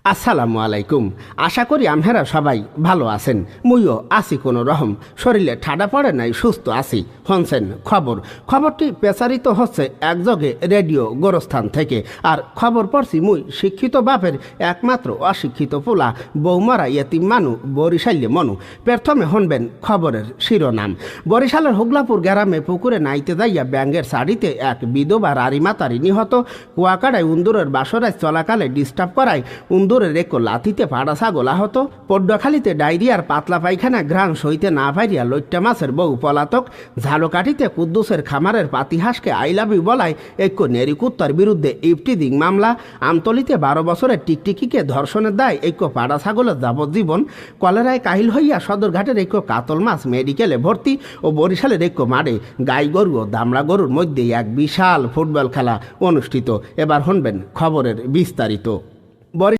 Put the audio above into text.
আসসালামু আলাইকুম। আশা করি আমহেরা সবাই ভালো আছেন। মুইও আছি কোনো রকম, শরীরে ঠাডা পড়ে নাই, সুস্থ আছি। হনছেন খবরটি প্রচারিত হচ্ছে একযোগে রেডিও গোরস্থান থেকে। আর খবর পড়ছি মুই শিক্ষিত বাপের একমাত্র অশিক্ষিত পোলা, বৌমারা ইয়েতিম মানু, বরিশাল্যে মনু। প্রথমে হনবেন খবরের শিরোনাম। বরিশালের হুগলাপুর গ্রামে পুকুরে নাইতে যাইয়া ব্যাঙ্গের শাড়িতে এক বিধবা রারিমাতারি নিহত। কুয়াকাড়ায় উন্দুরের বাসরায় চলাকালে ডিস্টার্ব করায় উন্দুরের এক লাথিতে পাড়া ছাগল আহত। পড্ডখালিতে ডায়রিয়ার পাতলা পায়খানা ঘ্রাণ সইতে না পাইরিয়া লইট্টা মাছের বউ পলাতক। ঝালকাঠিতে কুদ্দুসের খামারের পাতিহাসকে আইলাবি বলায় এক নেরিকুত্তার বিরুদ্ধে ইফটিজিং মামলা। আমতলিতে 12 বছরের টিকটিকিকে ধর্ষণের দায় এক পাড়া ছাগলের যাবজ্জীবন। কলেরায় কাহিল হইয়া সদরঘাটের এক কাতল মাছ মেডিকেলে ভর্তি। ও বরিশালের এক মাঠে গাই গরু ও দামড়া গরুর মধ্যে এক বিশাল ফুটবল খেলা অনুষ্ঠিত। এবার শুনবেন খবরের বিস্তারিত।